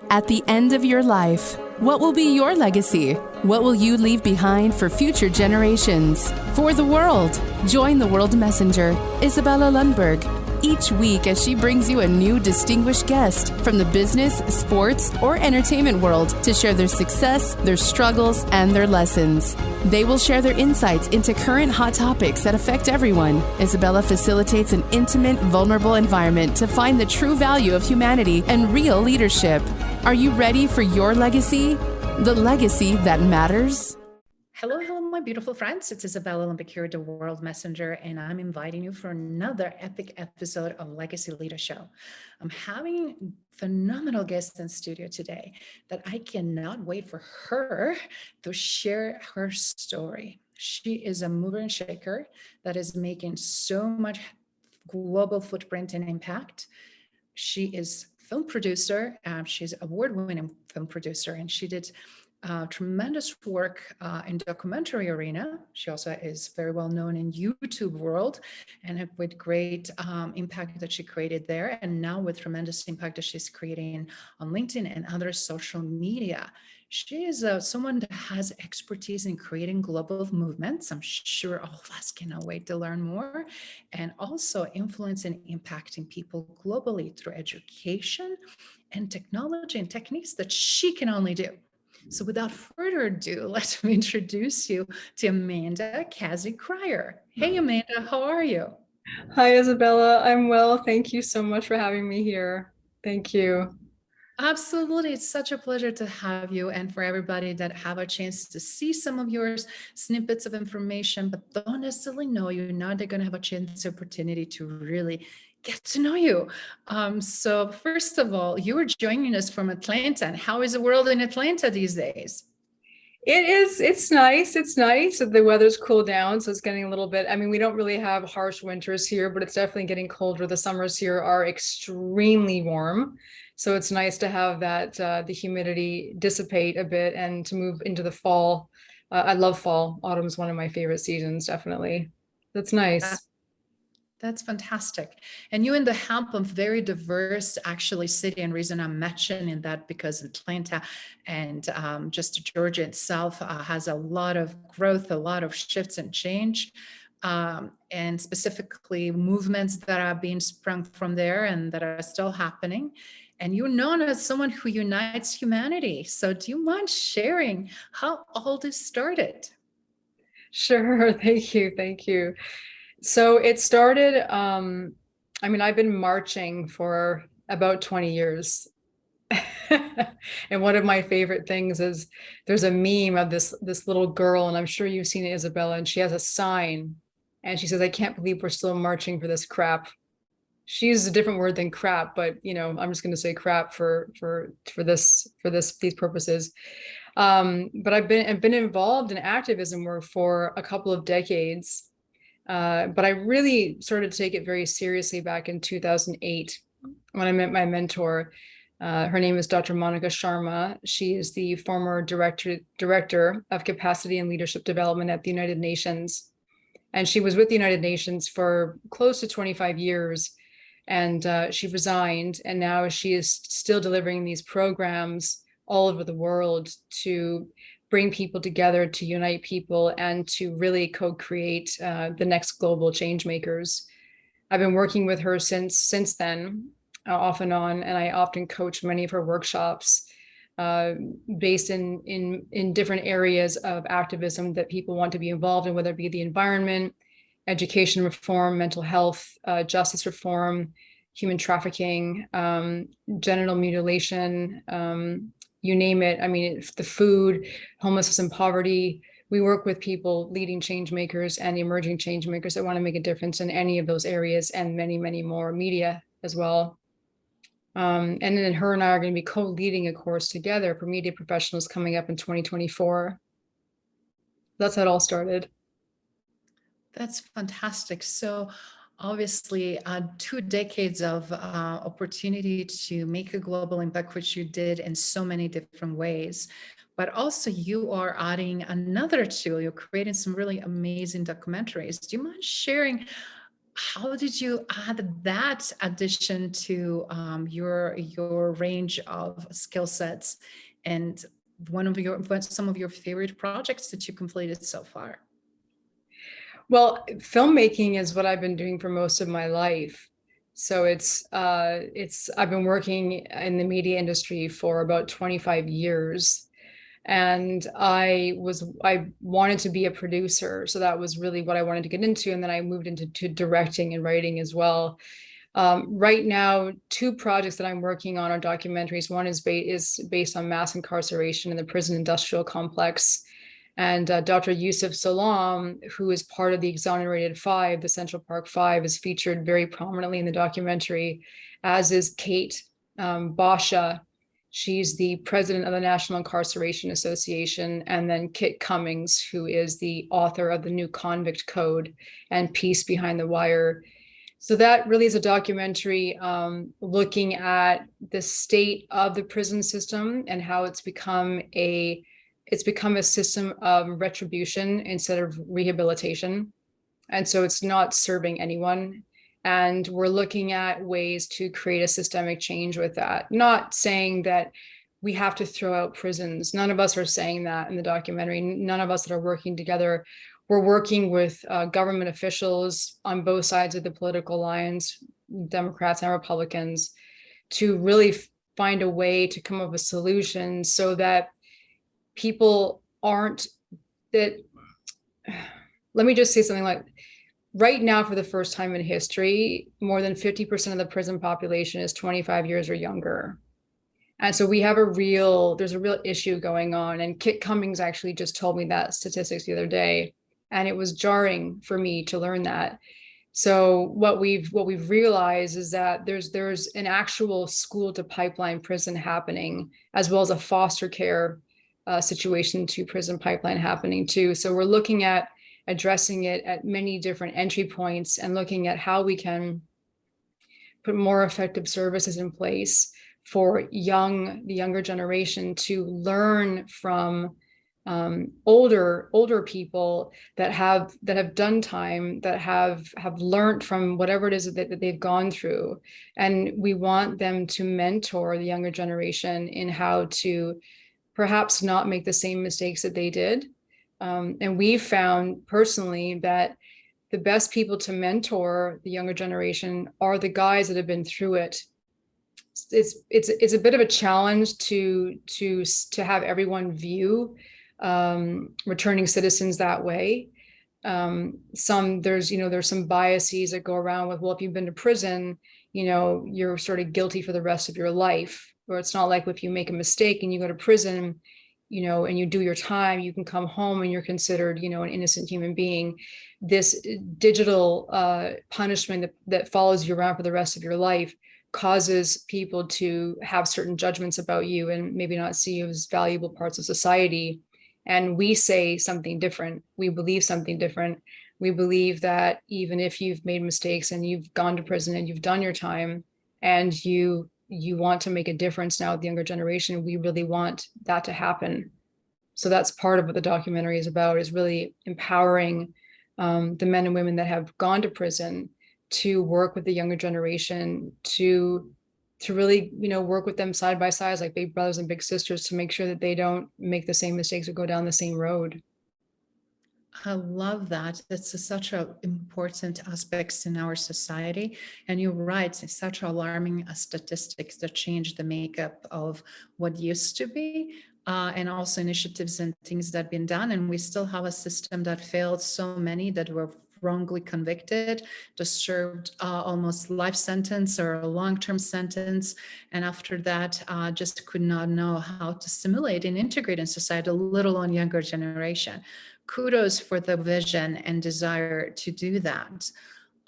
At the end of your life, what will be your legacy? What will you leave behind for future generations? For the world, join the World Messenger, Izabela Lundberg, each week as she brings you a new distinguished guest from the business, sports, or entertainment world to share their success, their struggles, and their lessons. They will share their insights into current hot topics that affect everyone. Izabela facilitates an intimate, vulnerable environment to find the true value of humanity and real leadership. Are you ready for your legacy? The legacy that matters? Hello, my beautiful friends. It's Izabela Lundberg, the World Messenger, and I'm inviting you for another epic episode of Legacy Leader Show. I'm having phenomenal guests in studio today that I cannot wait for her to share her story. She is a mover and shaker that is making so much global footprint and impact. She is film producer. She's award-winning film producer, and she did tremendous work in documentary arena. She also is very well known in YouTube world, and with great impact that she created there, and now with tremendous impact that she's creating on LinkedIn and other social media. She is someone that has expertise in creating global movements. I'm sure all of us cannot wait to learn more, and also influencing and impacting people globally through education and technology and techniques that she can only do. So without further ado, let me introduce you to Amanda Kazzy Cryer. Hey, Amanda, how are you? Hi, Izabela. I'm well. Thank you so much for having me here. Thank you. Absolutely. It's such a pleasure to have you, and for everybody that have a chance to see some of your snippets of information, but don't necessarily know you. Now they're going to have a chance, opportunity to really get to know you. So first of all, you were joining us from Atlanta. And how is the world in Atlanta these days? It's nice. It's nice. The weather's cooled down, so it's getting a little bit, I mean, we don't really have harsh winters here, but it's definitely getting colder. The summers here are extremely warm. So it's nice to have that, the humidity dissipate a bit and to move into the fall. I love fall. Autumn's one of my favorite seasons, definitely. That's nice. That's fantastic. And you in the hub of very diverse actually city, and reason I'm mentioning that because Atlanta and just Georgia itself has a lot of growth, a lot of shifts and change, and specifically movements that are being sprung from there and that are still happening. And you're known as someone who unites humanity. So do you mind sharing how all this started? Sure. Thank you. Thank you. So it started, I mean, I've been marching for about 20 years. And one of my favorite things is there's a meme of this little girl, and I'm sure you've seen it, Izabela, and she has a sign and she says, "I can't believe we're still marching for this crap." She uses a different word than crap, but you know, I'm just going to say crap for these purposes. But I've been involved in activism work for a couple of decades. But I really started to take it very seriously back in 2008 when I met my mentor. Her name is Dr. Monica Sharma. She is the former director of capacity and leadership development at the United Nations. And she was with the United Nations for close to 25 years. And she resigned. And now she is still delivering these programs all over the world to bring people together, to unite people, and to really co-create the next global change makers. I've been working with her since then, off and on, and I often coach many of her workshops based in different areas of activism that people want to be involved in, whether it be the environment, education reform, mental health, justice reform, human trafficking, genital mutilation, you name it. I mean, the food, homelessness and poverty. We work with people, leading change makers and emerging change makers that want to make a difference in any of those areas, and many, many more, media as well. And then her and I are going to be co-leading a course together for media professionals coming up in 2024. That's how it all started. That's fantastic. So obviously 2 decades of opportunity to make a global impact, which you did in so many different ways. But also you are adding another tool. You're creating some really amazing documentaries. Do you mind sharing how did you add that addition to your range of skill sets, and some of your favorite projects that you completed so far? Well, filmmaking is what I've been doing for most of my life. So I've been working in the media industry for about 25 years. And I wanted to be a producer. So that was really what I wanted to get into. And then I moved into directing and writing as well. Right now, two projects that I'm working on are documentaries. One is based on mass incarceration in the prison industrial complex. And Dr. Yusuf Salam, who is part of the Exonerated Five, the Central Park Five, is featured very prominently in the documentary, as is Kate Basha. She's the president of the National Incarceration Association, and then Kit Cummings, who is the author of the new Convict Code and Peace Behind the Wire. So that really is a documentary looking at the state of the prison system and how it's become a system of retribution instead of rehabilitation. And so it's not serving anyone. And we're looking at ways to create a systemic change with that. Not saying that we have to throw out prisons. None of us are saying that in the documentary. None of us that are working together. We're working with government officials on both sides of the political lines, Democrats and Republicans, to really find a way to come up with solutions so that people aren't that. Let me just say something like, right now, for the first time in history, more than 50% of the prison population is 25 years or younger. And so there's a real issue going on. And Kit Cummings actually just told me that statistics the other day. And it was jarring for me to learn that. So what we've realized is that there's an actual school to pipeline prison happening, as well as a foster care situation to prison pipeline happening too. So we're looking at addressing it at many different entry points and looking at how we can put more effective services in place for the younger generation to learn from older people that have done time, that have learned from whatever it is that they've gone through. And we want them to mentor the younger generation in how to perhaps not make the same mistakes that they did. And we've found personally that the best people to mentor the younger generation are the guys that have been through it. It's a bit of a challenge to have everyone view returning citizens that way. There's some biases that go around with, well, if you've been to prison, you're sort of guilty for the rest of your life. Or it's not like if you make a mistake and you go to prison, and you do your time, you can come home and you're considered, an innocent human being. This digital punishment that follows you around for the rest of your life causes people to have certain judgments about you and maybe not see you as valuable parts of society. And we say something different. We believe something different. We believe that even if you've made mistakes and you've gone to prison and you've done your time and you want to make a difference now with the younger generation, we really want that to happen. So that's part of what the documentary is about, is really empowering the men and women that have gone to prison to work with the younger generation, to really, work with them side by side, like big brothers and big sisters, to make sure that they don't make the same mistakes or go down the same road. I love that. That's such an important aspects in our society. And you're right, it's such alarming statistics that change the makeup of what used to be, and also initiatives and things that have been done. And we still have a system that failed so many that were wrongly convicted, just served almost life sentence or a long-term sentence. And after that, just could not know how to assimilate and integrate in society, let alone younger generation. Kudos for the vision and desire to do that.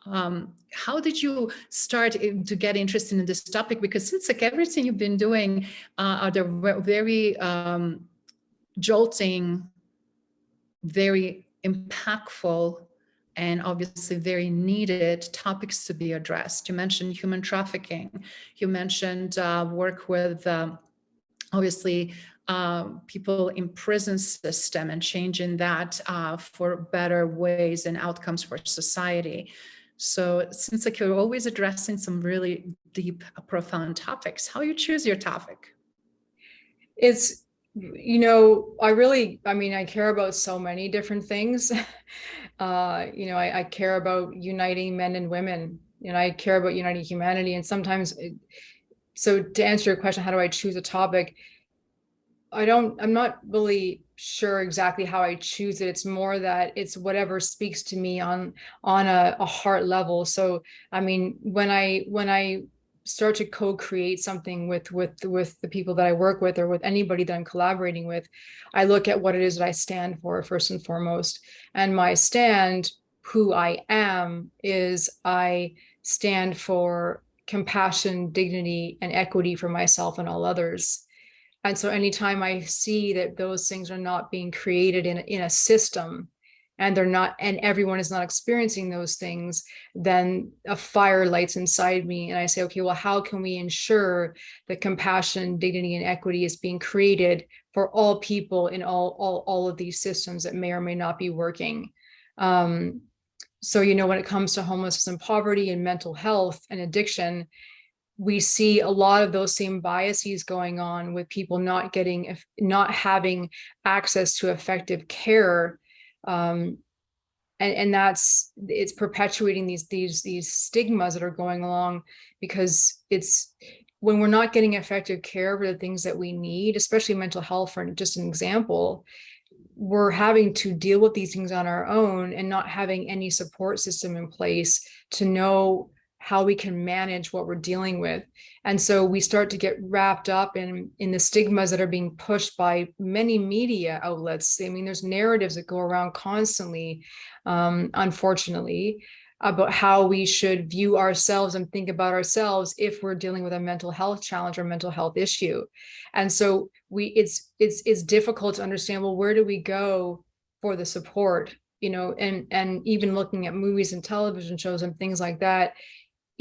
How did you start to get interested in this topic? Because it's like everything you've been doing are the very jolting, very impactful, and obviously very needed topics to be addressed. You mentioned human trafficking. You mentioned work with obviously people in prison system and changing that for better ways and outcomes for society. So since like you're always addressing some really deep, profound topics, how you choose your topic? It's, I care about so many different things. I care about uniting men and women, I care about uniting humanity. And sometimes, so to answer your question, how do I choose a topic? I'm not really sure exactly how I choose it. It's more that it's whatever speaks to me on a heart level. So, I mean, when I start to co-create something with the people that I work with, or with anybody that I'm collaborating with, I look at what it is that I stand for first and foremost. And my stand, who I am, is I stand for compassion, dignity, and equity for myself and all others. And so anytime I see that those things are not being created in a system, and they're not, and everyone is not experiencing those things, then a fire lights inside me. And I say, okay, well, how can we ensure that compassion, dignity, and equity is being created for all people in all of these systems that may or may not be working? So, when it comes to homelessness and poverty and mental health and addiction, we see a lot of those same biases going on with people not having access to effective care. And it's perpetuating these stigmas that are going along, because it's when we're not getting effective care for the things that we need, especially mental health, for just an example, we're having to deal with these things on our own and not having any support system in place to know how we can manage what we're dealing with. And so we start to get wrapped up in the stigmas that are being pushed by many media outlets. I mean, there's narratives that go around constantly, unfortunately, about how we should view ourselves and think about ourselves if we're dealing with a mental health challenge or mental health issue. And so it's difficult to understand, well, where do we go for the support? And even looking at movies and television shows and things like that,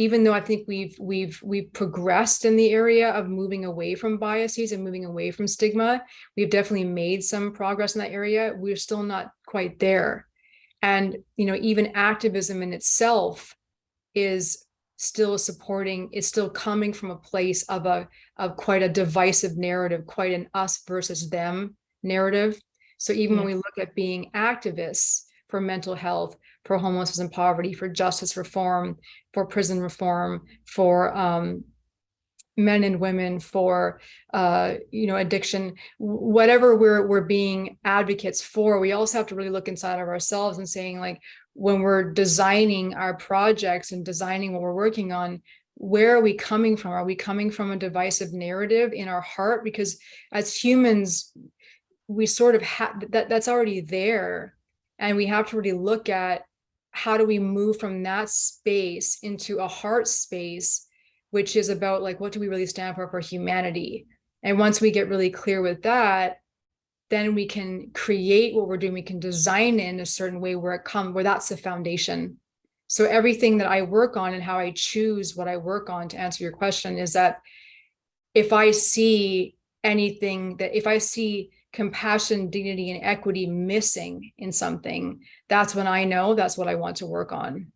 even though I think we've progressed in the area of moving away from biases and moving away from stigma, we've definitely made some progress in that area. We're still not quite there. And, even activism in itself is still coming from a place of quite a divisive narrative, quite an us versus them narrative. So even when we look at being activists for mental health, for homelessness and poverty, for justice reform, for prison reform, for men and women, for addiction, whatever we're being advocates for, we also have to really look inside of ourselves and saying, like, when we're designing our projects and designing what we're working on, where are we coming from? Are we coming from a divisive narrative in our heart? Because as humans, we sort of have that's already there. And we have to really look at how do we move from that space into a heart space, which is about, like, what do we really stand for humanity? And once we get really clear with that, then we can create what we're doing. We can design it in a certain way where that's the foundation. So everything that I work on and how I choose what I work on, to answer your question, is that if I see compassion, dignity, and equity missing in something, that's when I know that's what I want to work on.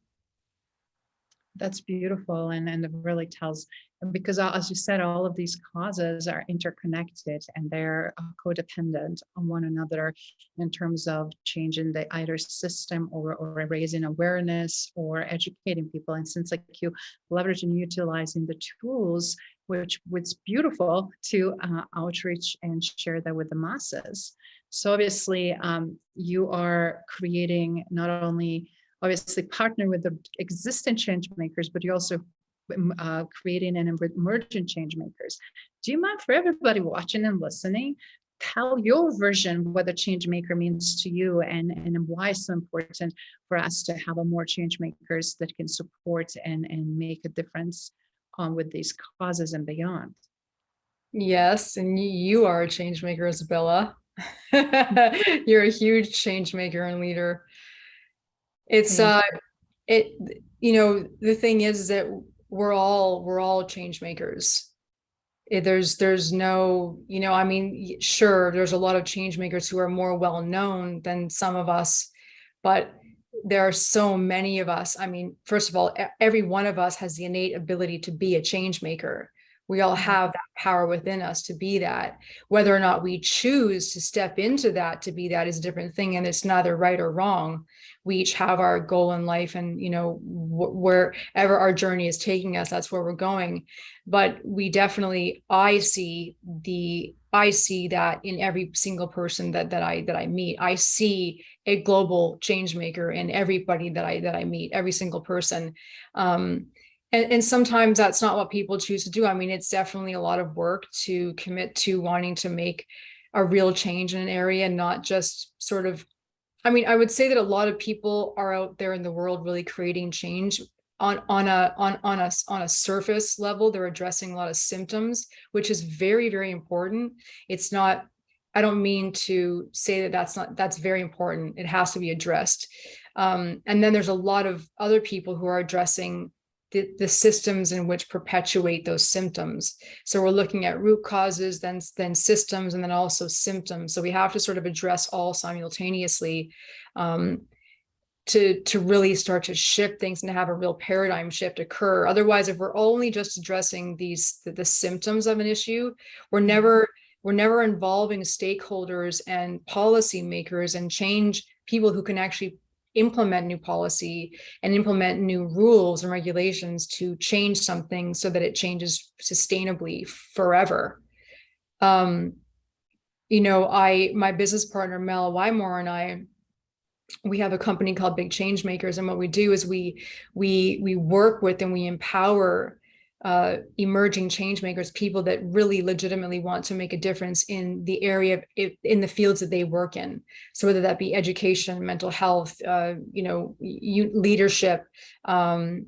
That's beautiful. And it really tells, because as you said, all of these causes are interconnected and they're codependent on one another in terms of changing the either system or raising awareness or educating people. And since, like, you leverage and utilizing the tools, which was beautiful to outreach and share that with the masses. So obviously you are creating, not only obviously partner with the existing change makers, but you're also creating and emerging change makers. Do you mind, for everybody watching and listening, tell your version what a change maker means to you, and why it's so important for us to have a more change makers that can support and make a difference with these causes and beyond? Yes, and you are a change maker, Izabela. You're a huge change maker and leader. It's the thing is that we're all change makers. There's no, I mean, sure, there's a lot of change makers who are more well known than some of us, but there are so many of us. I mean, first of all, every one of us has the innate ability to be a change maker. We all have that power within us to be that. Whether or not we choose to step into that to be that is a different thing, and it's neither right or wrong. We each have our goal in life, and wherever our journey is taking us, that's where we're going. But we definitely, I see that in every single person that I meet. I see a global change maker in everybody that I meet, every single person. And sometimes that's not what people choose to do. I mean, it's definitely a lot of work to commit to wanting to make a real change in an area, and not just sort of, I mean, I would say that a lot of people are out there in the world really creating change on a surface level. They're addressing a lot of symptoms, which is very, very important. It's not, I don't mean to say that that's very important. It has to be addressed. And then there's a lot of other people who are addressing the systems in which perpetuate those symptoms. So we're looking at root causes, then systems, and then also symptoms. So we have to sort of address all simultaneously to really start to shift things and have a real paradigm shift occur. Otherwise, if we're only just addressing the symptoms of an issue, we're never involving stakeholders and policymakers and change people who can actually implement new policy and implement new rules and regulations to change something so that it changes sustainably forever. My business partner, Mel Wymore, and I, we have a company called Big Change Makers. And what we do is we work with and we empower emerging change makers, people that really legitimately want to make a difference in the area, in the fields that they work in. So whether that be education, mental health, leadership, more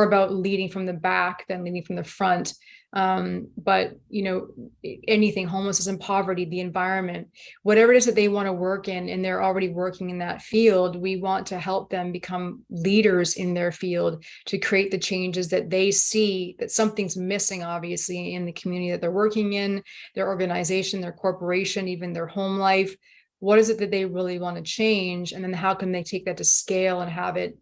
about leading from the back than leading from the front. But anything, homelessness and poverty, the environment, whatever it is that they want to work in, and they're already working in that field, we want to help them become leaders in their field to create the changes that they see that something's missing, obviously, in the community that they're working in, their organization, their corporation, even their home life. What is it that they really want to change? And then how can they take that to scale and have it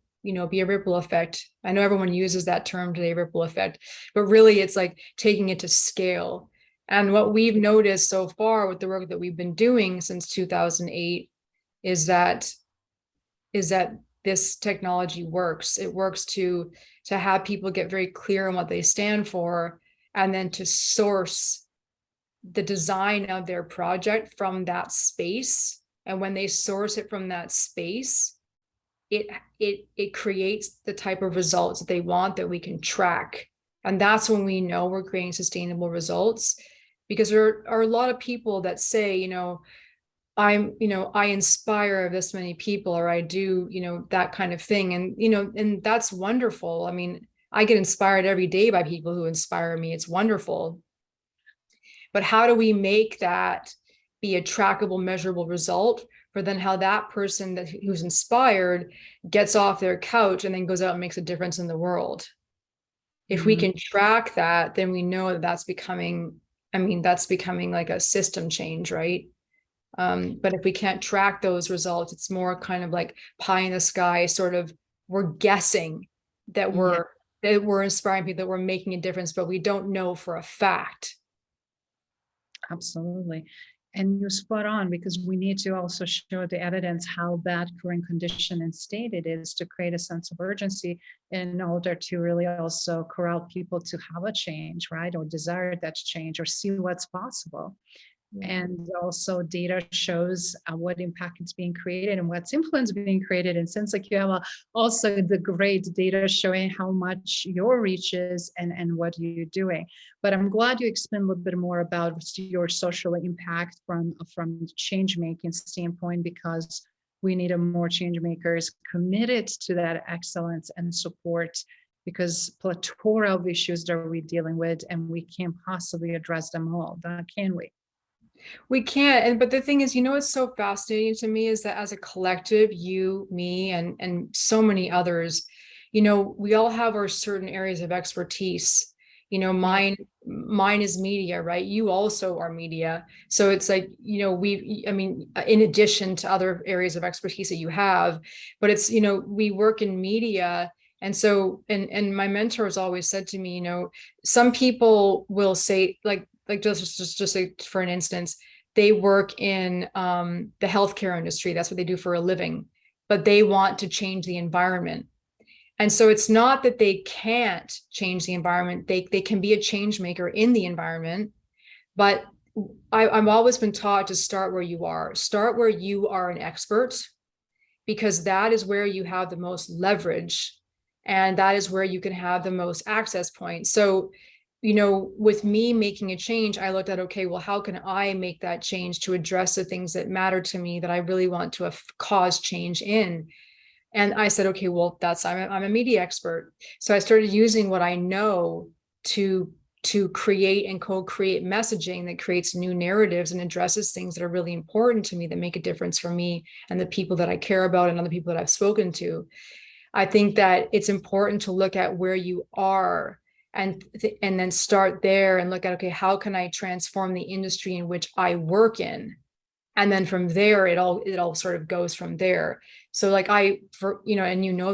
be a ripple effect? I know everyone uses that term today, ripple effect, but really it's like taking it to scale. And what we've noticed so far with the work that we've been doing since 2008 is that this technology works. It works to have people get very clear on what they stand for, and then to source the design of their project from that space. And when they source it from that space, it creates the type of results that they want that we can track. And that's when we know we're creating sustainable results, because there are a lot of people that say, I inspire this many people, or I do, that kind of thing. And that's wonderful. I mean, I get inspired every day by people who inspire me. It's wonderful. But how do we make that be a trackable, measurable result for then how that person who's inspired gets off their couch and then goes out and makes a difference in the world? If we can track that, then we know that that's becoming like a system change, right? But if we can't track those results, it's more kind of like pie in the sky, sort of, we're guessing that we're inspiring people, that we're making a difference, but we don't know for a fact. Absolutely. And you're spot on, because we need to also show the evidence how bad current condition and state it is, to create a sense of urgency in order to really also corral people to have a change, right? Or desire that change, or see what's possible. And also data shows what impact is being created and what's influence being created. And since like you have also the great data showing how much your reach is and what you're doing. But I'm glad you explained a little bit more about your social impact from change making standpoint, because we need a more change makers committed to that excellence and support, because plethora of issues that we're dealing with, and we can't possibly address them all, can we? We can't. But the thing is, what's so fascinating to me is that as a collective, you, me, and so many others, we all have our certain areas of expertise. Mine is media, right? You also are media. So it's like, in addition to other areas of expertise that you have, but it's, we work in media. And so, and my mentor has always said to me, some people will say, like just say, for an instance, they work in the healthcare industry. That's what they do for a living, but they want to change the environment. And so it's not that they can't change the environment. They can be a change maker in the environment. But I've always been taught to start where you are. Start where you are an expert, because that is where you have the most leverage. And that is where you can have the most access points. So, with me making a change, I looked at, okay, well, how can I make that change to address the things that matter to me that I really want to cause change in? And I said, okay, well, I'm a media expert. So I started using what I know to create and co-create messaging that creates new narratives and addresses things that are really important to me, that make a difference for me and the people that I care about and other people that I've spoken to. I think that it's important to look at where you are and then start there and look at, okay, how can I transform the industry in which I work in? And then from there, it all sort of goes from there. So like and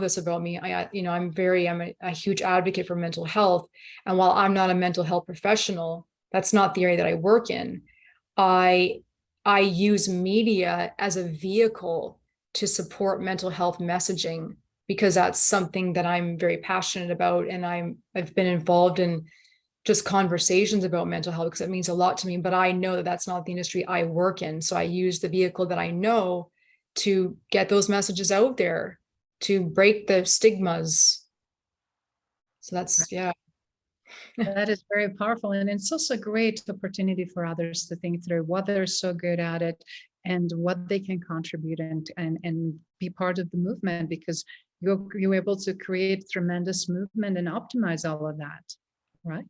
this about me, I'm a huge advocate for mental health. And while I'm not a mental health professional, that's not the area that I work in. I use media as a vehicle to support mental health messaging, because that's something that I'm very passionate about. And I've been involved in just conversations about mental health because it means a lot to me, but I know that that's not the industry I work in. So I use the vehicle that I know to get those messages out there, to break the stigmas. So that's, yeah. That is very powerful. And it's also a great opportunity for others to think through what they're so good at it and what they can contribute and be part of the movement, because you're able to create tremendous movement and optimize all of that, right?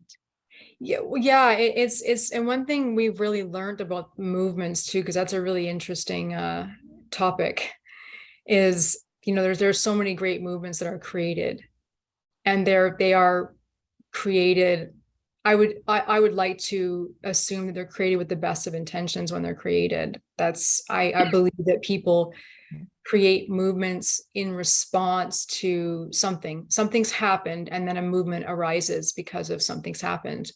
Yeah, it's and one thing we've really learned about movements too, because that's a really interesting topic, is there's so many great movements that are created, and they are created. I would like to assume that they're created with the best of intentions when they're created. I believe that people create movements in response to something's happened, and then a movement arises because of something's happened.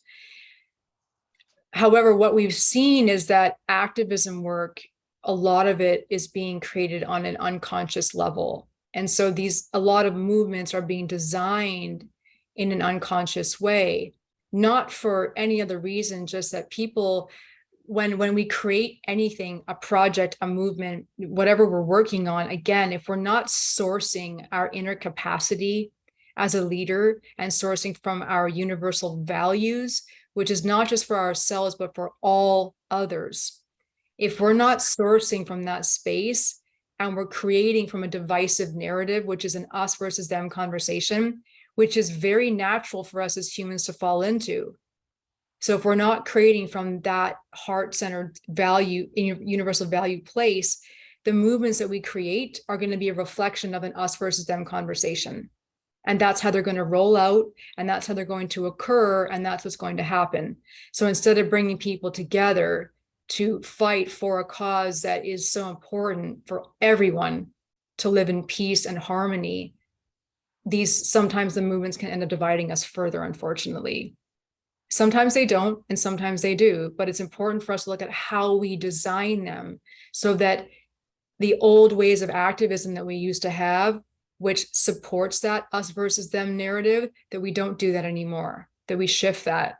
However, what we've seen is that activism work, a lot of it is being created on an unconscious level. And so a lot of movements are being designed in an unconscious way, not for any other reason, just that people, when we create anything, a project, a movement, whatever we're working on, again, if we're not sourcing our inner capacity as a leader and sourcing from our universal values, which is not just for ourselves, but for all others. If we're not sourcing from that space and we're creating from a divisive narrative, which is an us versus them conversation, which is very natural for us as humans to fall into. So if we're not creating from that heart-centered value, universal value place, the movements that we create are going to be a reflection of an us versus them conversation. And that's how they're going to roll out, and that's how they're going to occur, and that's what's going to happen. So instead of bringing people together to fight for a cause that is so important for everyone to live in peace and harmony, sometimes the movements can end up dividing us further, unfortunately. Sometimes they don't, and sometimes they do, but it's important for us to look at how we design them so that the old ways of activism that we used to have, which supports that us versus them narrative, that we don't do that anymore, that we shift that.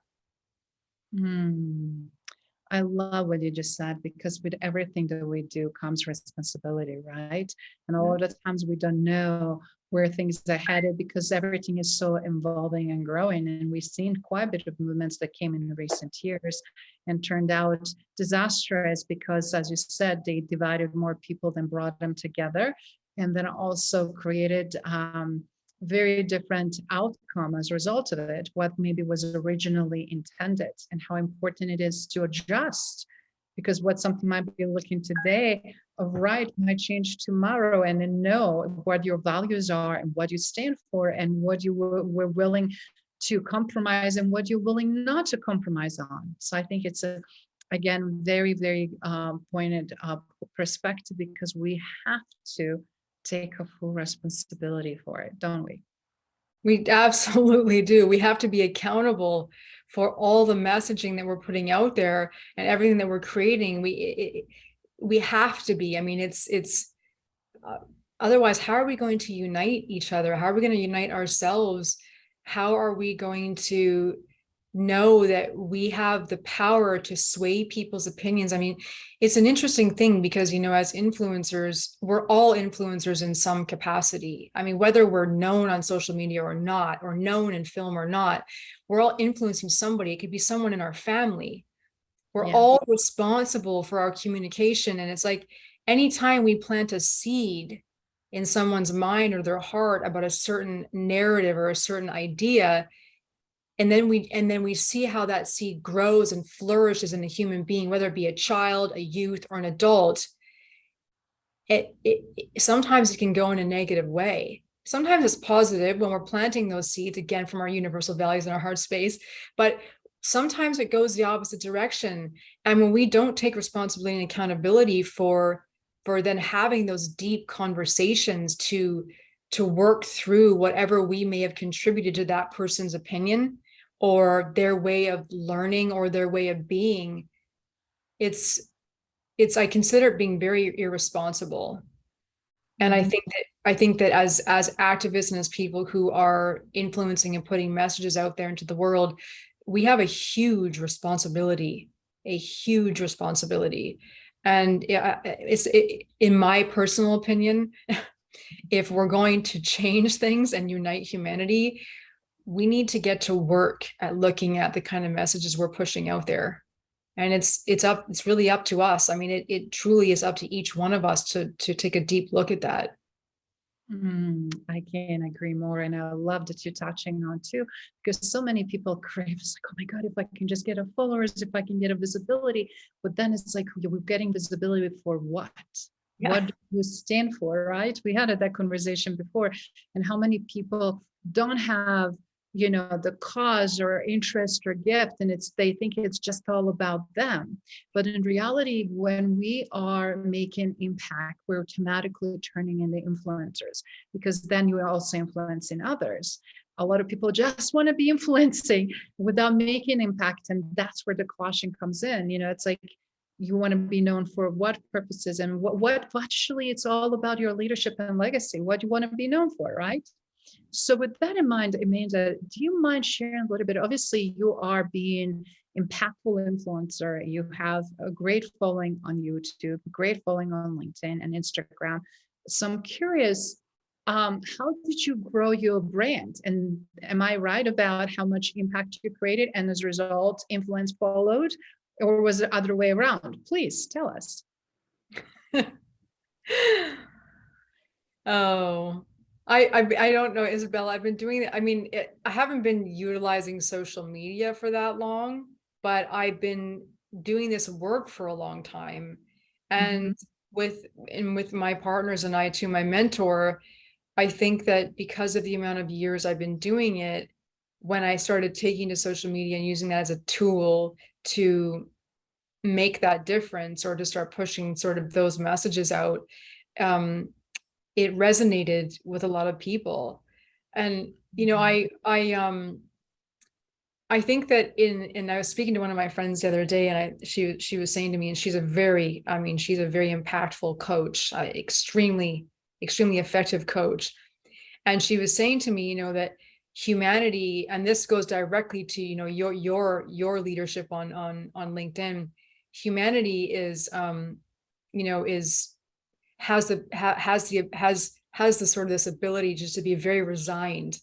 I love what you just said, because with everything that we do comes responsibility, right? And a lot of times we don't know where things are headed because everything is so evolving and growing. And we've seen quite a bit of movements that came in recent years and turned out disastrous because, as you said, they divided more people than brought them together. And then also created very different outcome as a result of it, what maybe was originally intended, and how important it is to adjust, because what something might be looking today of right might change tomorrow, and then know what your values are and what you stand for and what you were willing to compromise and what you're willing not to compromise on. So I think it's a, again, very, very pointed perspective, because we have to take a full responsibility for it, don't we? We absolutely do. We have to be accountable for all the messaging that we're putting out there and everything that we're creating. We have to be. I mean, it's otherwise, how are we going to unite each other? How are we going to unite ourselves? How are we going to know that we have the power to sway people's opinions? I mean, it's an interesting thing because, you know, as influencers, we're all influencers in some capacity. I mean, whether we're known on social media or not, or known in film or not, we're all influencing somebody. It could be someone in our family. We're all responsible for our communication. And it's like, anytime we plant a seed in someone's mind or their heart about a certain narrative or a certain idea, and then we see how that seed grows and flourishes in a human being, whether it be a child, a youth, or an adult, it sometimes it can go in a negative way. Sometimes it's positive when we're planting those seeds, again, from our universal values in our heart space, but sometimes it goes the opposite direction. And when we don't take responsibility and accountability for then having those deep conversations to work through whatever we may have contributed to that person's opinion or their way of learning or their way of being, it's I consider it being very irresponsible. And I think that as activists and as people who are influencing and putting messages out there into the world, we have a huge responsibility. And in my personal opinion, if we're going to change things and unite humanity, we need to get to work at looking at the kind of messages we're pushing out there. And it's really up to us. I mean, it truly is up to each one of us to take a deep look at that. I can't agree more. And I love that you're touching on too, because so many people crave, it's like, oh my God, if I can just get a followers, if I can get a visibility, but then it's like, we're getting visibility for what? Yeah. What do you stand for, right? We had that conversation before, and how many people don't have, you know, the cause or interest or gift, and they think it's just all about them. But in reality, when we are making impact, we're automatically turning into influencers, because then you are also influencing others. A lot of people just want to be influencing without making impact, and that's where the caution comes in. You know, it's like, you want to be known for what purposes, and what actually it's all about your leadership and legacy, what you want to be known for, right? So with that in mind, Amanda, do you mind sharing a little bit? Obviously, you are being impactful influencer. You have a great following on YouTube, great following on LinkedIn and Instagram. So I'm curious, how did you grow your brand? And am I right about how much impact you created, and as a result, influence followed? Or was it the other way around? Please tell us. Oh, I don't know, Izabela. I've been doing it. I mean, I haven't been utilizing social media for that long, but I've been doing this work for a long time. And with my partners and I too, my mentor, I think that because of the amount of years I've been doing it, when I started taking to social media and using that as a tool to make that difference or to start pushing sort of those messages out, it resonated with a lot of people. And, you know, I think that and I was speaking to one of my friends the other day, and she was saying to me, and she's a very impactful coach, extremely effective coach. And she was saying to me, you know, that humanity, and this goes directly to, you know, your leadership on LinkedIn, humanity is, you know, has the sort of this ability just to be very resigned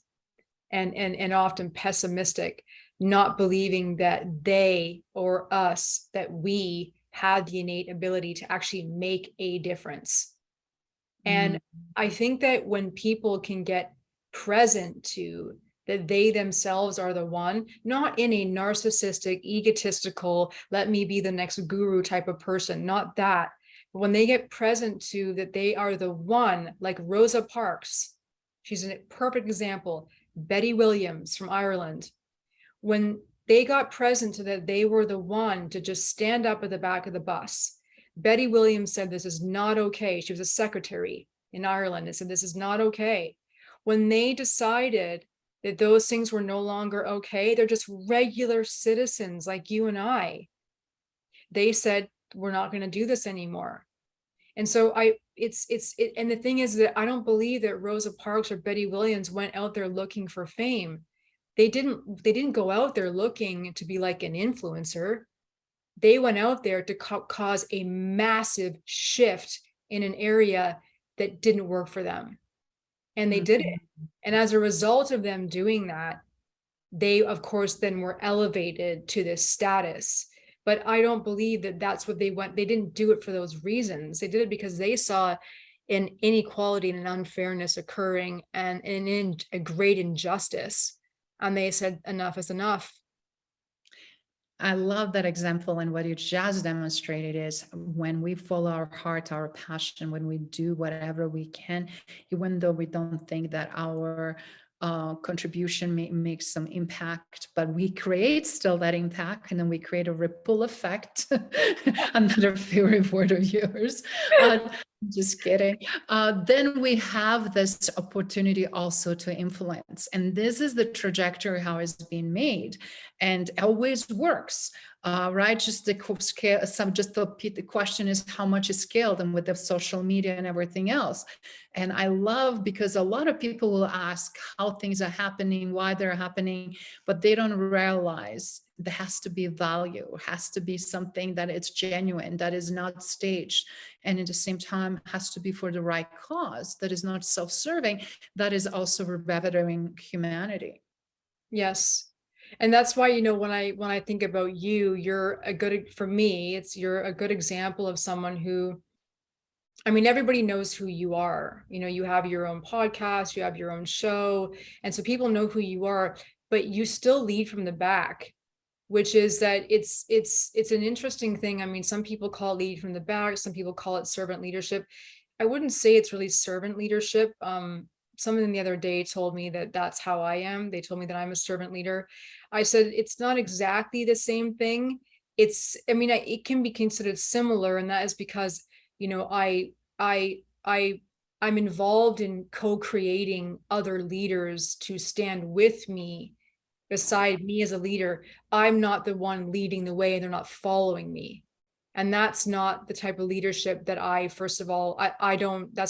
and often pessimistic, not believing that they or us, that we had the innate ability to actually make a difference. And I think that when people can get present to that they themselves are the one, not in a narcissistic, egotistical, let me be the next guru type of person, not that. But when they get present to that they are the one, like Rosa Parks, she's a perfect example. Betty Williams from Ireland, when they got present to that, they were the one to just stand up at the back of the bus. Betty Williams said, this is not okay. She was a secretary in Ireland and said, this is not okay. When they decided that those things were no longer okay, they're just regular citizens like you and I. They said, we're not going to do this anymore. And so and the thing is that I don't believe that Rosa Parks or Betty Williams went out there looking for fame. They didn't go out there looking to be like an influencer. They went out there to cause a massive shift in an area that didn't work for them. And they did it. And as a result of them doing that, they, of course, then were elevated to this status. But I don't believe that that's what they went. They didn't do it for those reasons. They did it because they saw an inequality and an unfairness occurring and a great injustice. And they said, enough is enough. I love that example. And what you just demonstrated is when we follow our heart, our passion, when we do whatever we can, even though we don't think that our contribution makes some impact, but we create still that impact, and then we create a ripple effect. Another favorite word of yours. Just kidding. Then we have this opportunity also to influence. And this is the trajectory how it's being made, and always works. Right? Just the scale, the question is how much is scaled, and with the social media and everything else. And I love, because a lot of people will ask how things are happening, why they're happening, but they don't realize there has to be value, has to be something that it's genuine, that is not staged, and at the same time has to be for the right cause, that is not self-serving, that is also bettering humanity. Yes. And that's why, when I think about you, you're a good example of someone who, I mean, everybody knows who you are. You have your own podcast, you have your own show. And so people know who you are, but you still lead from the back, which is that it's an interesting thing. I mean, some people call it lead from the back, some people call it servant leadership. I wouldn't say it's really servant leadership. Someone the other day told me that that's how I am. They told me that I'm a servant leader. I said, it's not exactly the same thing. It can be considered similar. And that is because, I'm involved in co-creating other leaders to stand with me beside me as a leader. I'm not the one leading the way and they're not following me. And that's not the type of leadership that that's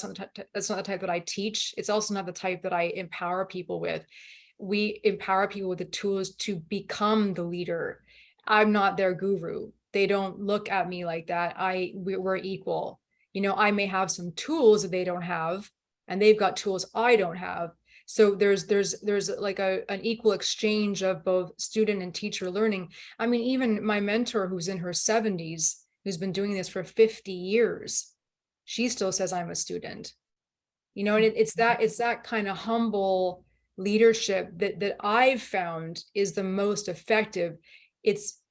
not the type that I teach. It's also not the type that I empower people with. We empower people with the tools to become the leader. I'm not their guru. They don't look at me like that. We're equal. I may have some tools that they don't have, and they've got tools I don't have. So there's like an equal exchange of both student and teacher learning. I mean, even my mentor, who's in her 70s, who's been doing this for 50 years, she still says I'm a student. And it's that kind of humble leadership that I've found is the most effective.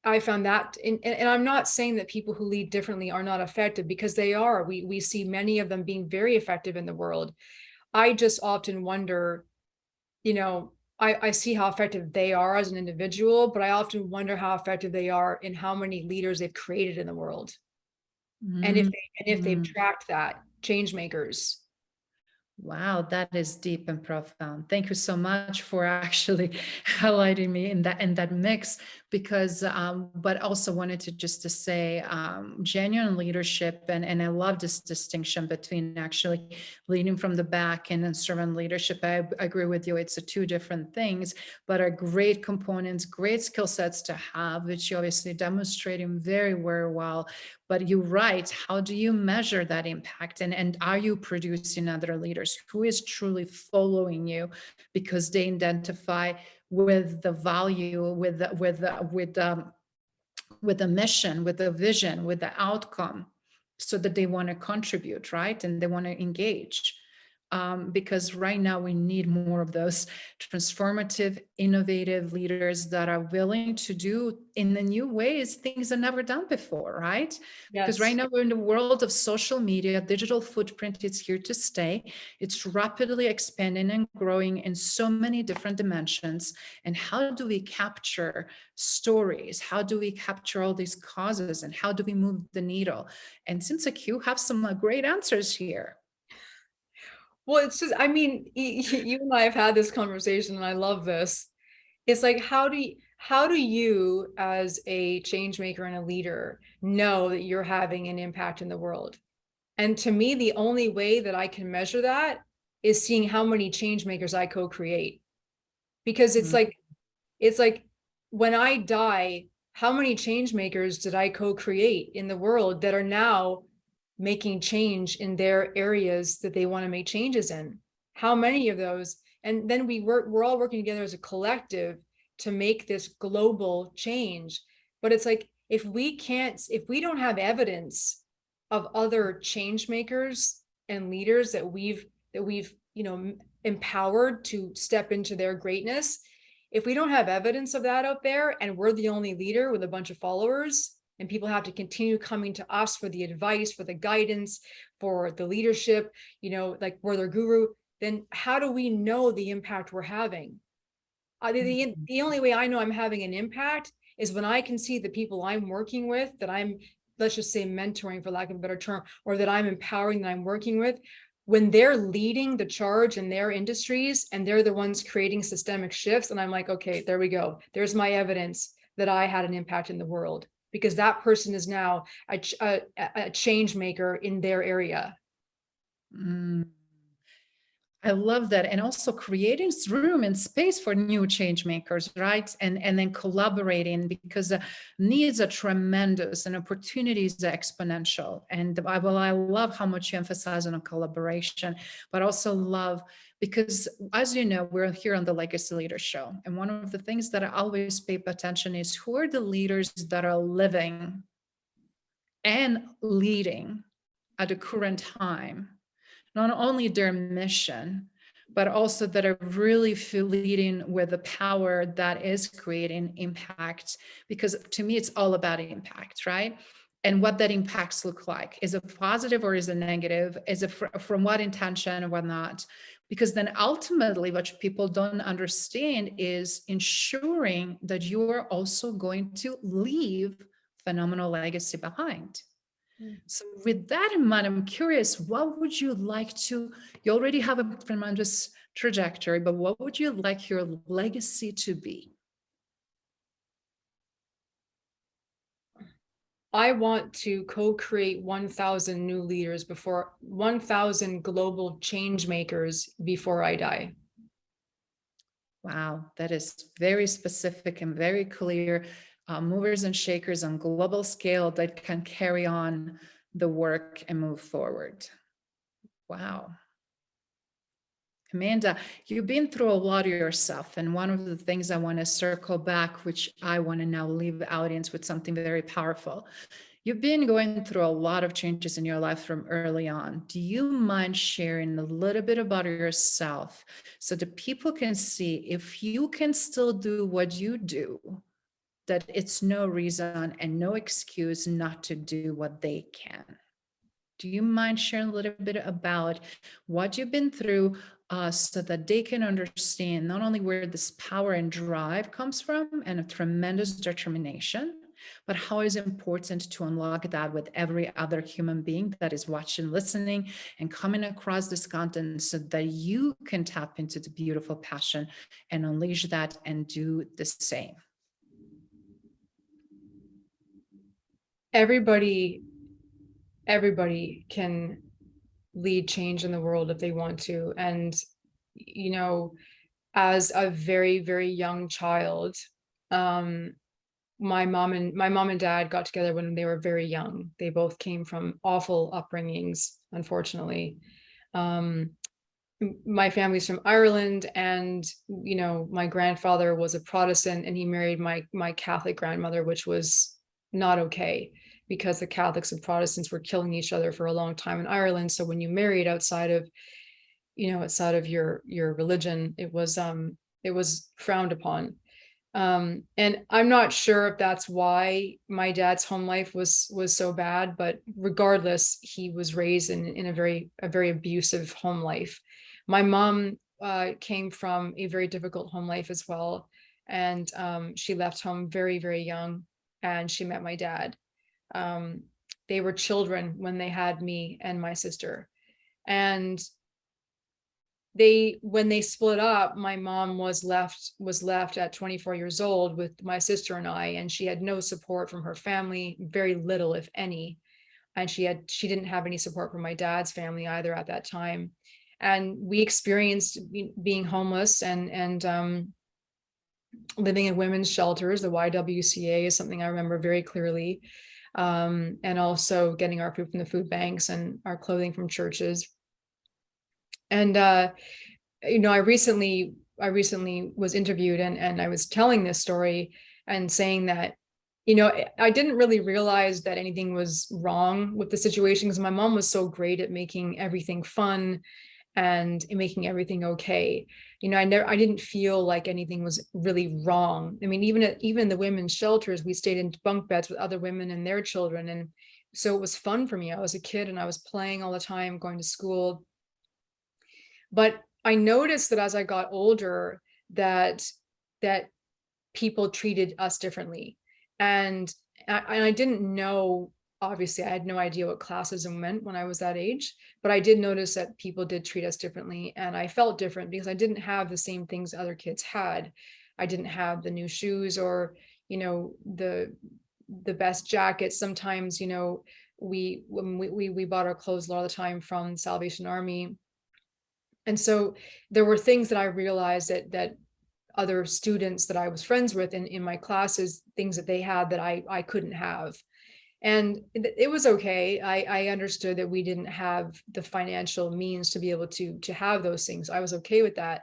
I found that, and I'm not saying that people who lead differently are not effective, because they are. We see many of them being very effective in the world. I just often wonder, I see how effective they are as an individual, but I often wonder how effective they are in how many leaders they've created in the world. And if they've tracked that, change makers. Wow, that is deep and profound. Thank you so much for actually highlighting me in that mix, because but also wanted to say genuine leadership, and I love this distinction between actually leading from the back and then servant leadership. I agree with you. It's two different things, but are great components, great skill sets to have, which you obviously demonstrating very, very well. But you're right. How do you measure that impact? And are you producing other leaders who is truly following you because they identify with the value, with the mission, with the vision, with the outcome, so that they want to contribute, right? And they want to engage. because right now we need more of those transformative, innovative leaders that are willing to do in the new ways things are never done before, right? Because right Yes. now we're in the world of social media, digital footprint is here to stay. It's rapidly expanding and growing in so many different dimensions. And how do we capture stories? How do we capture all these causes? And how do we move the needle? And it seems like you have some great answers here. Well, it's just, I mean, you and I have had this conversation and I love this. It's like, how do you as a change maker and a leader know that you're having an impact in the world? And to me, the only way that I can measure that is seeing how many change makers I co-create. Because it's like when I die, how many change makers did I co-create in the world that are now making change in their areas that they want to make changes in? How many of those? And then we're all working together as a collective to make this global change. But it's like, if we don't have evidence of other change makers and leaders that we've empowered to step into their greatness, if we don't have evidence of that out there and we're the only leader with a bunch of followers, and people have to continue coming to us for the advice, for the guidance, for the leadership, like we're their guru, then how do we know the impact we're having? The only way I know I'm having an impact is when I can see the people I'm working with, that I'm, let's just say, mentoring, for lack of a better term, or that I'm empowering, that I'm working with, when they're leading the charge in their industries and they're the ones creating systemic shifts. And I'm like, okay, there we go. There's my evidence that I had an impact in the world, because that person is now a change maker in their area. Mm. I love that. And also creating room and space for new change makers, right? And then collaborating, because the needs are tremendous and opportunities are exponential. And I love how much you emphasize on a collaboration, but also love, because as you know, we're here on the Legacy Leader Show. And one of the things that I always pay attention is, who are the leaders that are living and leading at the current time? Not only their mission, but also that are really leading with the power that is creating impact. Because to me, it's all about impact, right? And what that impacts look like. Is it positive or is it negative? Is it from what intention or what not? Because then ultimately what people don't understand is ensuring that you are also going to leave phenomenal legacy behind. So with that in mind, I'm curious, what would you like to, you already have a tremendous trajectory, but what would you like your legacy to be? I want to co-create 1,000 new leaders, before 1,000 global change makers before I die. Wow, that is very specific and very clear. Movers and shakers on global scale that can carry on the work and move forward. Wow. Amanda, you've been through a lot yourself. And one of the things I want to circle back, which I want to now leave the audience with something very powerful. You've been going through a lot of changes in your life from early on. Do you mind sharing a little bit about yourself so that people can see, if you can still do what you do, that it's no reason and no excuse not to do what they can? Do you mind sharing a little bit about what you've been through, so that they can understand not only where this power and drive comes from and a tremendous determination, but how it's important to unlock that with every other human being that is watching, listening, and coming across this content, so that you can tap into the beautiful passion and unleash that and do the same? Everybody can lead change in the world if they want to. And, as a very, very young child, my mom and dad got together when they were very young. They both came from awful upbringings, unfortunately. My family's from Ireland, and my grandfather was a Protestant, and he married my Catholic grandmother, which was not okay, because the Catholics and Protestants were killing each other for a long time in Ireland. So when you married outside of outside of your religion, it was frowned upon. And I'm not sure if that's why my dad's home life was so bad, but regardless, he was raised in a very abusive home life. My mom came from a very difficult home life as well, and she left home very, very young, and she met my dad. They were children when they had me and my sister, and when they split up, my mom was left at 24 years old with my sister and I, and she had no support from her family, very little, if any. And she didn't have any support from my dad's family either at that time. And we experienced being homeless and living in women's shelters. The YWCA is something I remember very clearly. And also getting our food from the food banks and our clothing from churches. And I recently was interviewed, and I was telling this story and saying that, I didn't really realize that anything was wrong with the situation, because my mom was so great at making everything fun and making everything okay. I didn't feel like anything was really wrong. I mean, even the women's shelters, we stayed in bunk beds with other women and their children. And so it was fun for me. I was a kid and I was playing all the time, going to school. But I noticed that as I got older, that people treated us differently. And I didn't know, obviously, I had no idea what classism meant when I was that age, but I did notice that people did treat us differently. And I felt different because I didn't have the same things other kids had. I didn't have the new shoes or, the best jackets. Sometimes, we bought our clothes a lot of the time from Salvation Army. And so there were things that I realized that other students that I was friends with in my classes, things that they had that I couldn't have. And it was okay. I understood that we didn't have the financial means to be able to have those things. I was okay with that.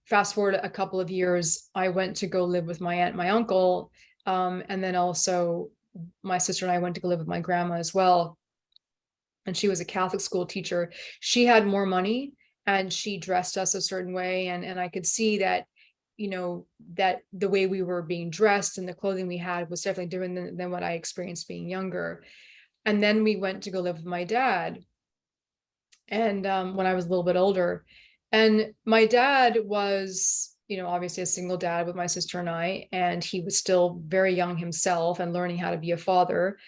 Fast forward a couple of years, I went to go live with my aunt, my uncle, and then also my sister and I went to go live with my grandma as well. And she was a Catholic school teacher. She had more money and she dressed us a certain way. And I could see that, that the way we were being dressed and the clothing we had was definitely different than what I experienced being younger. And then we went to go live with my dad. And when I was a little bit older, and my dad was, obviously a single dad with my sister and I, and he was still very young himself and learning how to be a father.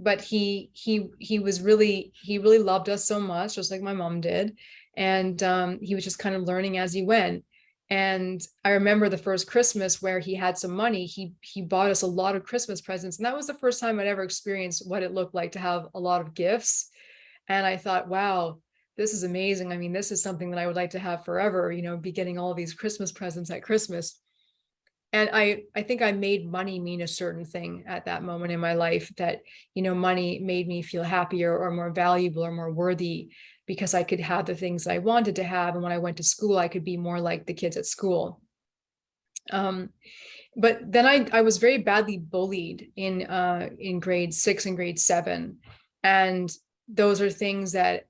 But he really loved us so much, just like my mom did. And he was just kind of learning as he went. And I remember the first Christmas where he had some money, he bought us a lot of Christmas presents. And that was the first time I'd ever experienced what it looked like to have a lot of gifts. And I thought, wow, this is amazing. I mean, this is something that I would like to have forever, be getting all these Christmas presents at Christmas. And I think I made money mean a certain thing at that moment in my life, that, money made me feel happier or more valuable or more worthy because I could have the things I wanted to have. And when I went to school, I could be more like the kids at school. But then I was very badly bullied in grade 6 and grade 7. And those are things that,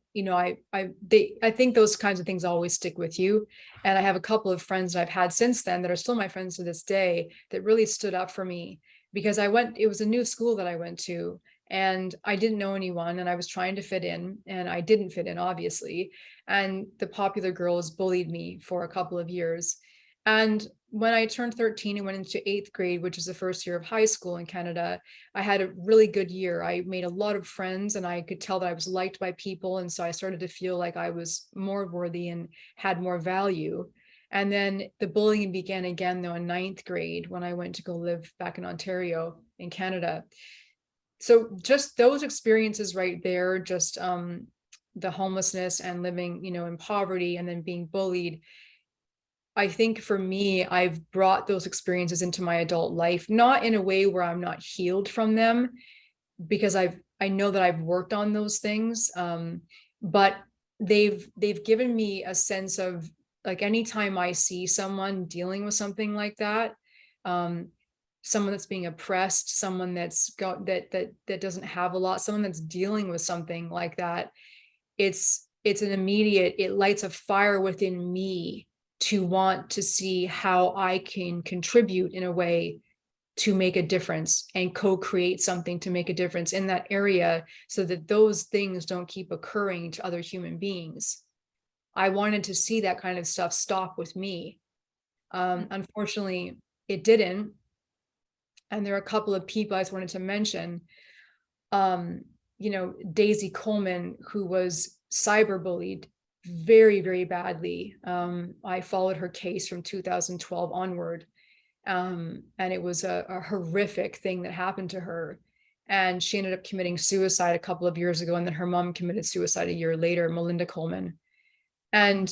I think those kinds of things always stick with you. And I have a couple of friends that I've had since then that are still my friends to this day that really stood up for me, because it was a new school that I went to and I didn't know anyone and I was trying to fit in and I didn't fit in, obviously. And the popular girls bullied me for a couple of years. And when I turned 13 and went into 8th grade, which is the first year of high school in Canada, I had a really good year. I made a lot of friends and I could tell that I was liked by people. And so I started to feel like I was more worthy and had more value. And then the bullying began again, though, in 9th grade when I went to go live back in Ontario in Canada. So just those experiences right there, just the homelessness and living, in poverty and then being bullied. I think for me, I've brought those experiences into my adult life, not in a way where I'm not healed from them, because I know that I've worked on those things. But they've given me a sense of, like, anytime I see someone dealing with something like that, someone that's being oppressed, someone that's got that doesn't have a lot, someone that's dealing with something like that, it's an immediate, it lights a fire within me to want to see how I can contribute in a way to make a difference and co-create something to make a difference in that area, so that those things don't keep occurring to other human beings. I wanted to see that kind of stuff stop with me. Unfortunately, it didn't. And there are a couple of people I just wanted to mention. Daisy Coleman, who was cyberbullied very, very badly. I followed her case from 2012 onward. And it was a horrific thing that happened to her. And she ended up committing suicide a couple of years ago. And then her mom committed suicide a year later, Melinda Coleman. And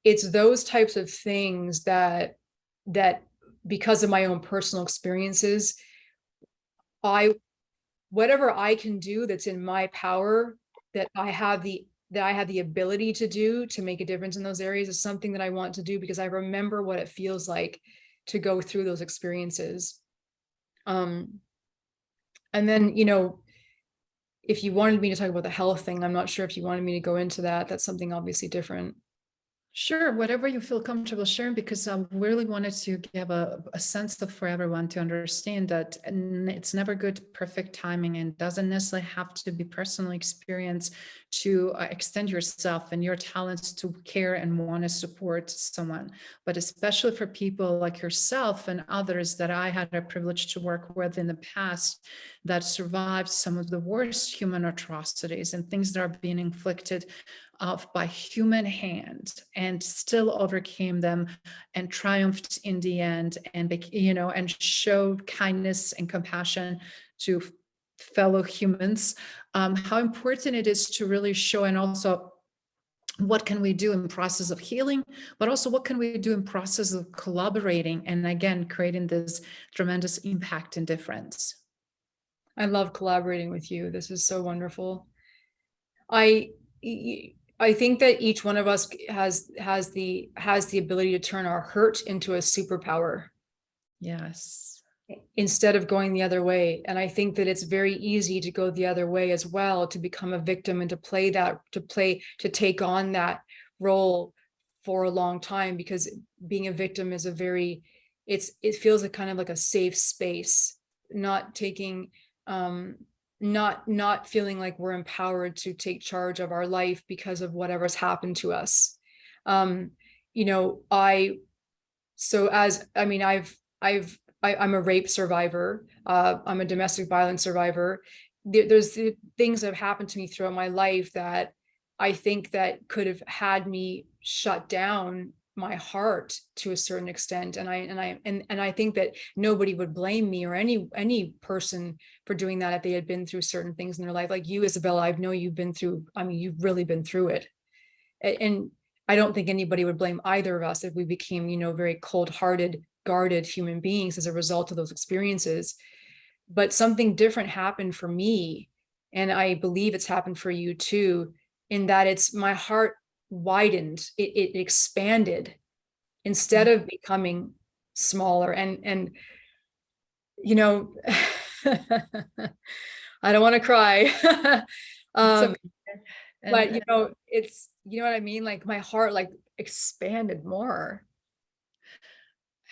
it's those types of things that because of my own personal experiences, whatever I can do that's in my power, that I have the ability to do to make a difference in those areas, is something that I want to do, because I remember what it feels like to go through those experiences. And then, if you wanted me to talk about the health thing, I'm not sure if you wanted me to go into that. That's something obviously different. Sure, whatever you feel comfortable sharing, because I really wanted to give a sense of for everyone to understand that it's never good, perfect timing, and doesn't necessarily have to be personal experience to extend yourself and your talents to care and want to support someone. But especially for people like yourself and others that I had a privilege to work with in the past, that survived some of the worst human atrocities and things that are being inflicted by human hand, and still overcame them and triumphed in the end, and and showed kindness and compassion to fellow humans. How important it is to really show, and also what can we do in process of healing, but also what can we do in process of collaborating, and again creating this tremendous impact and difference. I love collaborating with you. This is so wonderful. I think that each one of us has the ability to turn our hurt into a superpower. Yes. Instead of going the other way. And I think that it's very easy to go the other way as well, to become a victim and to take on that role for a long time, because being a victim is it feels like kind of like a safe space, not taking, not feeling like we're empowered to take charge of our life because of whatever's happened to us. I'm a rape survivor. I'm a domestic violence survivor. There's the things that have happened to me throughout my life that I think that could have had me shut down my heart to a certain extent. And I think that nobody would blame me or any person for doing that if they had been through certain things in their life. Like you, Izabela, I know you've really been through it. And I don't think anybody would blame either of us if we became, very cold-hearted, guarded human beings as a result of those experiences. But something different happened for me, and I believe it's happened for you too, in that it's my heart widened, it expanded instead of becoming smaller. And I don't want to cry. Okay. But it's, what I mean? Like my heart expanded more.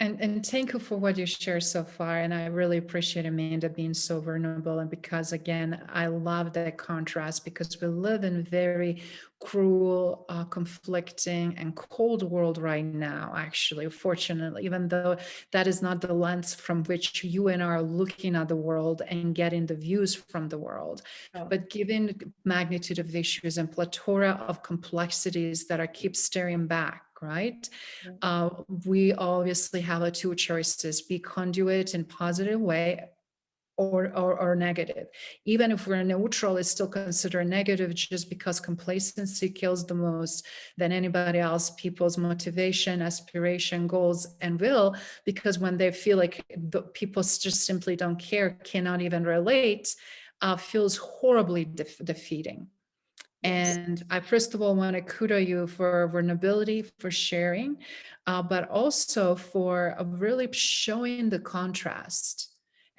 And thank you for what you shared so far. And I really appreciate Amanda being so vulnerable. And because, again, I love that contrast, because we live in very cruel, conflicting, and cold world right now, actually, fortunately, even though that is not the lens from which you and I are looking at the world and getting the views from the world. Oh. But given the magnitude of the issues and plethora of complexities that are keep staring back, right? We obviously have two choices: be conduit in positive way or negative. Even if we're neutral, it's still considered negative, just because complacency kills the most than anybody else people's motivation, aspiration, goals, and will, because when they feel like the people just simply don't care, cannot even relate, feels horribly defeating. And I first of all want to kudo you for vulnerability, for sharing, but also for really showing the contrast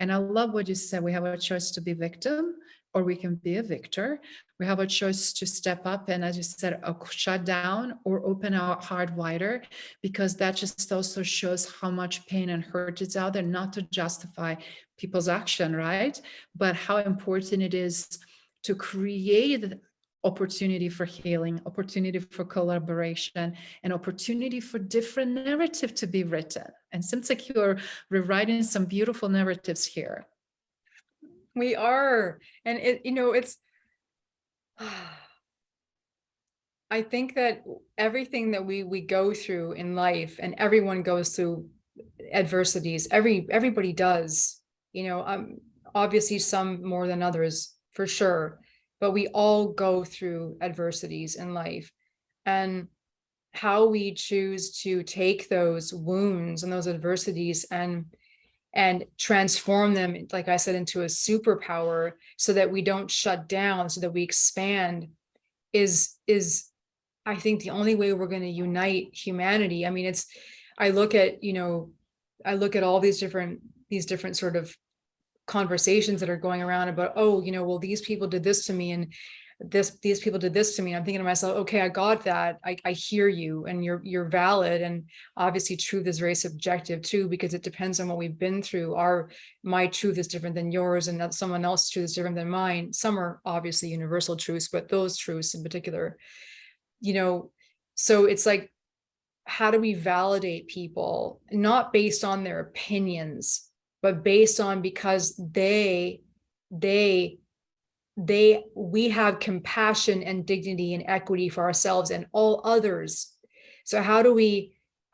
And I love what you said. We have a choice to be victim or we can be a victor. We have a choice to step up and, as you said, shut down or open our heart wider, because that just also shows how much pain and hurt is out there, not to justify people's action, right? But how important it is to create opportunity for healing, opportunity for collaboration, and opportunity for different narrative to be written. And seems like you're rewriting some beautiful narratives here. We are. And it's I think that everything that we go through in life, and everyone goes through adversities, everybody does, obviously some more than others, for sure, but we all go through adversities in life. And how we choose to take those wounds and those adversities and transform them, like I said, into a superpower, so that we don't shut down, so that we expand, is I think the only way we're going to unite humanity. I mean, I look at all these different sort of conversations that are going around about, well, these people did this to me, and these people did this to me. I'm thinking to myself, okay, I got that. I hear you, and you're valid. And obviously truth is very subjective too, because it depends on what we've been through. My truth is different than yours, and that someone else's truth is different than mine. Some are obviously universal truths, but those truths in particular, so it's like, how do we validate people, not based on their opinions, but based on, because we have compassion and dignity and equity for ourselves and all others. So I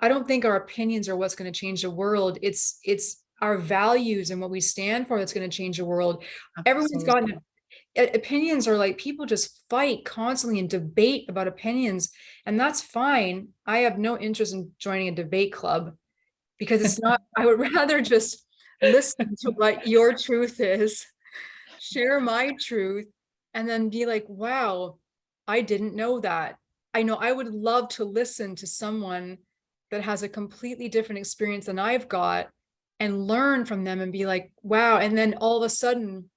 don't think our opinions are what's going to change the world. It's our values and what we stand for that's going to change the world. Everyone's gotten opinions, are like, people just fight constantly and debate about opinions, and that's fine. I have no interest in joining a debate club, because it's not, I would rather just listen to what your truth is, share my truth, and then be like, wow, I didn't know that. I would love to listen to someone that has a completely different experience than I've got, and learn from them and be like, wow. And then all of a sudden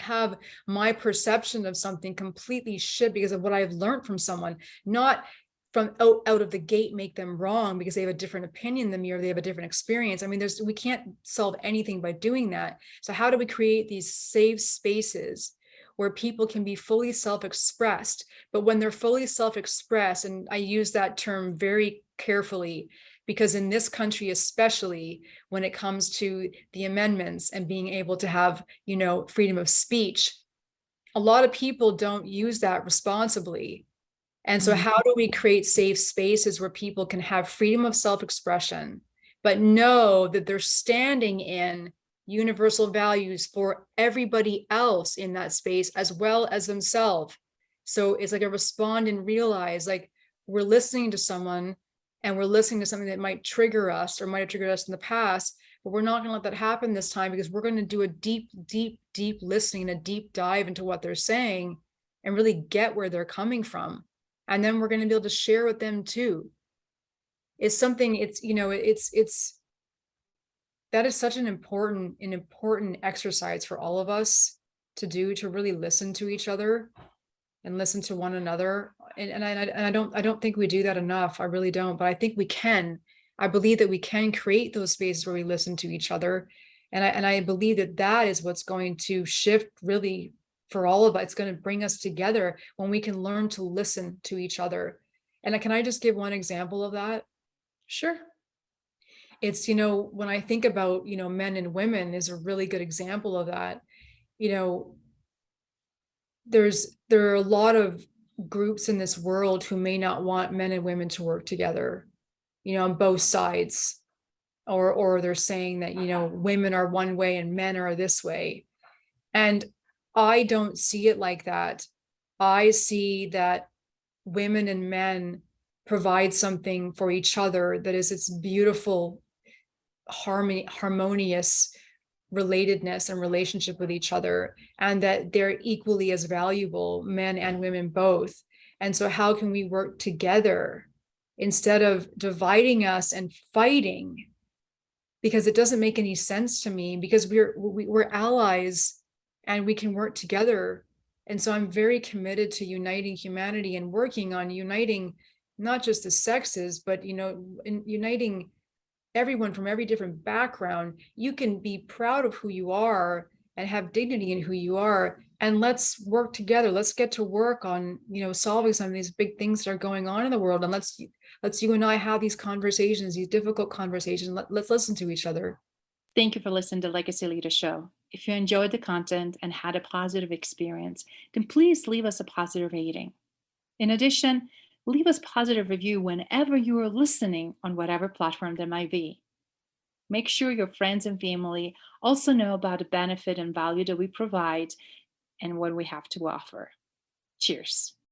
have my perception of something completely shift because of what I've learned from someone, not from out of the gate make them wrong because they have a different opinion than me or they have a different experience. I mean, we can't solve anything by doing that. So how do we create these safe spaces where people can be fully self-expressed? But when they're fully self-expressed, and I use that term very carefully, because in this country, especially when it comes to the amendments and being able to have, freedom of speech, a lot of people don't use that responsibly. And so how do we create safe spaces where people can have freedom of self-expression, but know that they're standing in universal values for everybody else in that space, as well as themselves? So it's like a respond and realize, like, we're listening to someone, and we're listening to something that might trigger us or might have triggered us in the past, but we're not going to let that happen this time, because we're going to do a deep listening, a deep dive into what they're saying, and really get where they're coming from. And then we're going to be able to share with them too. It's something, that is such an important exercise for all of us to do, to really listen to each other and listen to one another. And I don't think we do that enough. I really don't, but I think we can. I believe that we can create those spaces where we listen to each other. And I believe that is what's going to shift really for all of us. It's going to bring us together when we can learn to listen to each other. And can I just give one example of that? Sure. It's, when I think about, men and women is a really good example of that. There are a lot of groups in this world who may not want men and women to work together, on both sides, or they're saying that, women are one way and men are this way. And I don't see it like that. I see that women and men provide something for each other that is its beautiful harmonious relatedness and relationship with each other, and that they're equally as valuable, men and women both. And so how can we work together instead of dividing us and fighting? because it doesn't make any sense to me, because we're allies and we can work together. And so I'm very committed to uniting humanity and working on uniting not just the sexes, but, you know, in uniting everyone from every different background. You can be proud of who you are and have dignity in who you are, and let's work together. Let's get to work on, you know, solving some of these big things that are going on in the world, and let's you and I have these conversations, these difficult conversations. Let's listen to each other. Thank you for listening to Legacy Leader Show. If you enjoyed the content and had a positive experience, then please leave us a positive rating. In addition, leave us a positive review whenever you are listening on whatever platform there might be. Make sure your friends and family also know about the benefit and value that we provide and what we have to offer. Cheers.